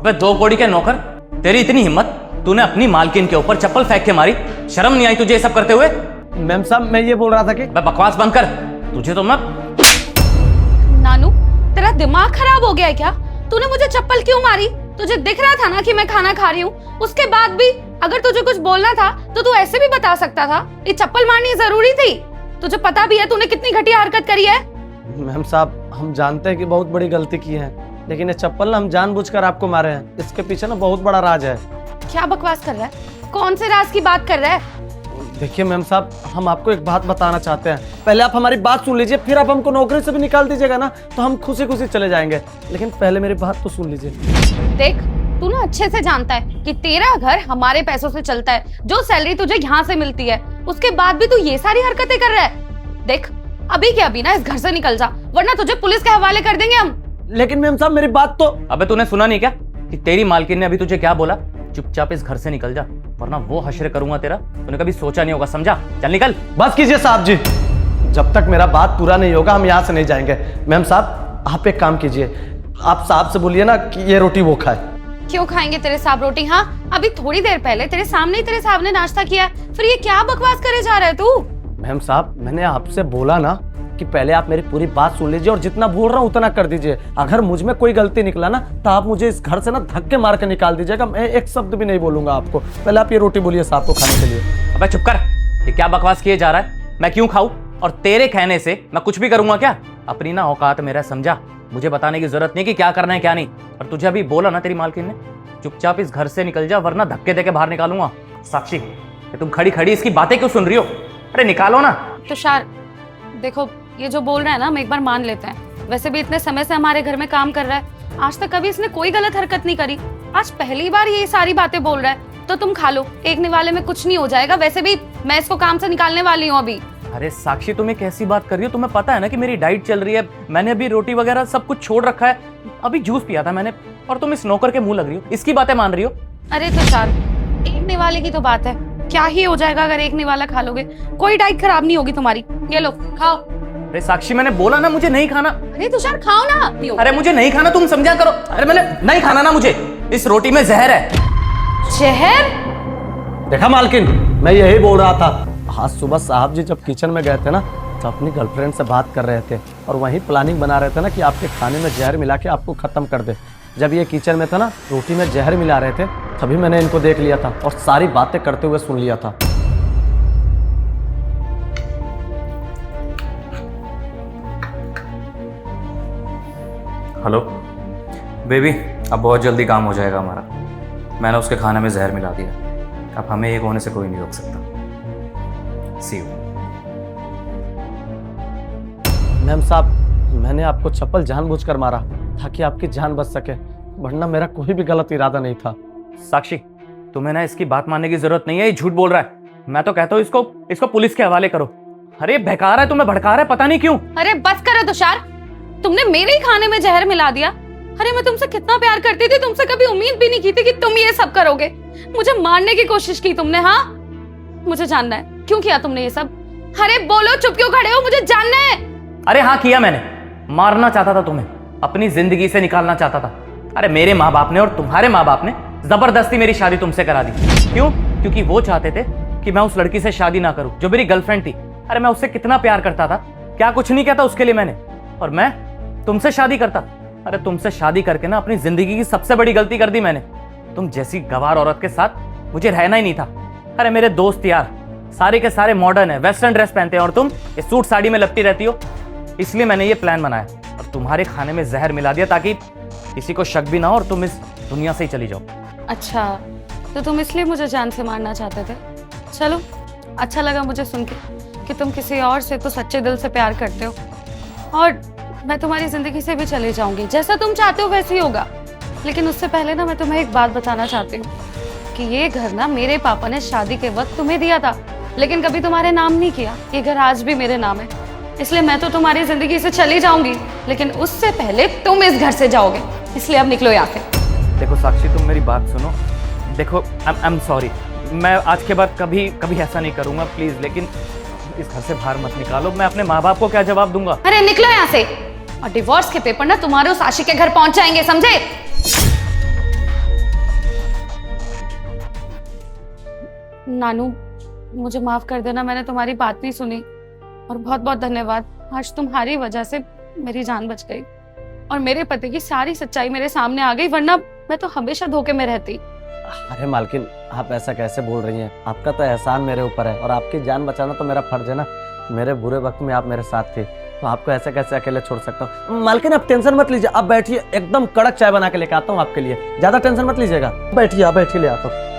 अबे 2 कौड़ी के नौकर, तेरी इतनी हिम्मत, तूने अपनी मालकिन के ऊपर चप्पल फेंक के मारी। शर्म नहीं आई तुझे ये सब करते हुए? मैम साहब मैं ये बोल रहा था कि बकवास बंद कर। तुझे तो मैं नानू, तेरा दिमाग खराब हो गया है क्या? तूने मुझे चप्पल क्यों मारी? तुझे दिख रहा था ना कि मैं खाना खा रही हूँ। उसके बाद भी अगर तुझे कुछ बोलना था तो तू ऐसे भी बता सकता था। ये चप्पल मारनी जरूरी थी? तुझे पता भी है तूने कितनी घटिया हरकत करी है। मैम साहब हम जानते हैं कि बहुत बड़ी गलती की है, लेकिन ये चप्पल ना हम जानबूझकर आपको मारे हैं। इसके पीछे ना बहुत बड़ा राज है। क्या बकवास कर रहा है? कौन से राज की बात कर रहा है? देखिए मैम साहब, हम आपको एक बात बताना चाहते हैं। पहले आप हमारी बात सुन लीजिए, फिर आप हमको नौकरी से भी निकाल दीजिएगा ना तो हम खुशी खुशी चले जाएंगे। लेकिन पहले मेरी बात तो सुन लीजिए। देख, तू ना अच्छे से जानता है कि तेरा घर हमारे पैसों से चलता है। जो सैलरी तुझे यहाँ से मिलती है, उसके बाद भी तू ये सारी हरकतें कर रहा है। देख, अभी के अभी ना इस घर से निकल जा, वरना तुझे पुलिस के हवाले कर देंगे हम। लेकिन मैम साहब मेरी बात तो। अबे तूने सुना नहीं क्या कि तेरी मालकिन ने अभी तुझे क्या बोला? चुपचाप इस घर से निकल जा, वरना वो हश्र करूंगा तेरा। तूने कभी सोचा नहीं होगा, समझा? चल निकल। बस कीजिए साहब जी, जब तक मेरा बात पूरा नहीं होगा हम यहाँ से नहीं जाएंगे। मैम साहब आप एक काम कीजिए, आप साहब से बोलिए ना कि ये रोटी वो खाए। क्यों खाएंगे तेरे साहब रोटी? हाँ, अभी थोड़ी देर पहले तेरे सामने ही तेरे साहब ने नाश्ता किया, फिर ये क्या बकवास करे जा रहा है तू? मैम साहब मैंने आपसे बोला ना कि पहले आप मेरी पूरी बात सुन लीजिए और जितना बोल रहा हूँ उतना कर दीजिए। अगर मुझ में कोई गलती निकला ना तो आप मुझे इस घर से ना धक्के मार के निकाल दीजिएगा। मैं एक शब्द भी नहीं बोलूंगा आपको। पहले आप ये रोटी बोलिए साहब को खाने के लिए। अबे चुप कर, ये क्या बकवास किए जा रहा है? मैं क्यों खाऊं? और तेरे कहने से मैं कुछ भी करूंगा क्या? अपनी ना औकात मेरा समझा, मुझे बताने की जरूरत नहीं कि क्या करना है क्या नहीं। और तुझे अभी बोला ना तेरी मालकिन ने, चुपचाप इस घर से निकल जा वरना धक्के देके बाहर निकालूंगा। साक्षी, तुम खड़ी खड़ी इसकी बातें क्यों सुन रही हो? अरे निकालो ना। तुषार देखो, ये जो बोल रहा है ना हम एक बार मान लेते हैं। वैसे भी इतने समय से हमारे घर में काम कर रहा है, आज तक कभी इसने कोई गलत हरकत नहीं करी। आज पहली बार ये सारी बातें बोल रहा है, तो तुम खा लो, एक निवाले में कुछ नहीं हो जाएगा। वैसे भी मैं इसको काम से निकालने वाली हूँ अभी। अरे साक्षी, तुम एक ऐसी बात कर रही हो, तुम्हें पता है ना कि मेरी डाइट चल रही है। मैंने अभी रोटी वगैरह सब कुछ छोड़ रखा है, अभी जूस पिया था मैंने, और तुम इस नौकर के मुंह लग रही हो, इसकी बातें मान रही हो। अरे तुषार, एक निवाले की तो बात है, क्या ही हो जाएगा अगर एक निवाला खा लोगे? कोई डाइट खराब नहीं होगी तुम्हारी। ये लो खाओ। अरे साक्षी, मैंने बोला ना मुझे नहीं खाना। अरे तुषार खाओ ना। अरे मुझे नहीं खाना, तुम समझा करो। अरे मैंने नहीं खाना ना, मुझे इस रोटी में जहर है। जहर? देखा मालकिन, मैं यही बोल रहा था। आज सुबह साहब जी जब किचन में गए थे ना तो अपनी गर्लफ्रेंड से बात कर रहे थे और वहीं प्लानिंग बना रहे थे ना कि आपके खाने में जहर मिला के आपको खत्म कर दे। जब ये किचन में था ना, रोटी में जहर मिला रहे थे, तभी मैंने इनको देख लिया था और सारी बातें करते हुए सुन लिया था। हेलो बेबी, अब बहुत जल्दी काम हो जाएगा हमारा। मैंने उसके खाने में जहर मिला दिया, अब हमें एक होने से कोई नहीं रोक सकता। सी यू। मैम साहब, मैंने आपको चप्पल जानबूझकर मारा ताकि आपकी जान बच सके, वरना मेरा कोई भी गलत इरादा नहीं था। साक्षी, तुम्हें ना इसकी बात मानने की जरूरत नहीं है, ये झूठ बोल रहा है। मैं तो कहता हूँ इसको पुलिस के हवाले करो। अरे बहका रहा है, तुम्हें भड़का रहा है, पता नहीं क्यों। अरे बस करो तुषार, तुमने मेरे ही खाने में जहर मिला दिया। अरे मैं तुमसे कितना प्यार करती थी, तुमसे कभी उम्मीद भी नहीं की थी कि तुम ये सब करोगे। मुझे मारने की कोशिश की तुमने। हाँ, मुझे जानना है क्यों किया तुमने ये सब। अरे बोलो, चुप क्यों खड़े हो? मुझे जानना है। अरे हाँ, किया मैंने। मारना चाहता था तुम्हें, अपनी जिंदगी से निकालना चाहता था। अरे मेरे माँ बाप ने और तुम्हारे माँ बाप ने जबरदस्ती मेरी शादी तुमसे करा दी। क्यों? क्योंकि वो चाहते थे कि मैं उस लड़की से शादी ना करूं जो मेरी गर्लफ्रेंड थी। अरे मैं उससे कितना प्यार करता था, क्या कुछ नहीं कहता उसके लिए मैंने, और मैं तुमसे शादी करता। अरे तुमसे शादी करके ना अपनी जिंदगी की सबसे बड़ी गलती कर दी मैंने। तुम जैसी गवार औरत के साथ मुझे रहना ही नहीं था। अरे मेरे दोस्त यार सारे के सारे मॉडर्न है, वेस्टर्न ड्रेस पहनते हैं, और तुम इस सूट साड़ी में लपटी रहती हो। इसलिए मैंने ये प्लान बनाया और तुम्हारे खाने में जहर मिला दिया ताकि किसी को शक भी ना हो और तुम इस दुनिया से ही चली जाओ। अच्छा, तो तुम इसलिए मुझे जान से मारना चाहते थे। चलो, अच्छा लगा मुझे सुन के कि तुम किसी और से तो सच्चे दिल से प्यार करते हो, और मैं तुम्हारी जिंदगी से भी चली जाऊंगी। जैसा तुम चाहते हो वैसे ही होगा। लेकिन उससे पहले ना मैं तुम्हें एक बात बताना चाहती हूँ कि ये घर ना मेरे पापा ने शादी के वक्त तुम्हें दिया था, लेकिन कभी तुम्हारे नाम नहीं किया। ये घर आज भी मेरे नाम है, इसलिए मैं तो तुम्हारी जिंदगी से चली जाऊंगी, लेकिन उससे पहले तुम इस घर से जाओगे। इसलिए अब निकलो यहाँ से। देखो साक्षी, तुम मेरी बात सुनो। देखो, आई एम सॉरी, मैं आज के बाद कभी ऐसा नहीं करूंगा, प्लीज। लेकिन इस घर से बाहर मत निकालो। मैं अपने माँ बाप को क्या जवाब दूंगा? अरे निकलो यहाँ से, और डिवोर्स के पेपर ना तुम्हारे उस आशिक के घर पहुंच जाएंगे, समझे? नानू, मुझे माफ कर देना, मैंने तुम्हारी बात नहीं सुनी। और बहुत बहुत धन्यवाद, आज तुम्हारी वजह से मेरी जान बच गई और मेरे पति की सारी सच्चाई मेरे सामने आ गई, वरना मैं तो हमेशा धोखे में रहती। अरे मालकिन, आप ऐसा कैसे बोल रही हैं? आपका तो एहसान मेरे ऊपर है और आपकी जान बचाना तो मेरा फर्ज है ना। मेरे बुरे वक्त में आप मेरे साथ थे, तो आपको ऐसे कैसे अकेले छोड़ सकता हूँ? मालकिन आप टेंशन मत लीजिए, आप बैठिए, एकदम कड़क चाय बना के लेके आता हूँ आपके लिए। ज्यादा टेंशन मत लीजिएगा, बैठिए, आप बैठिए, ले आता हूँ।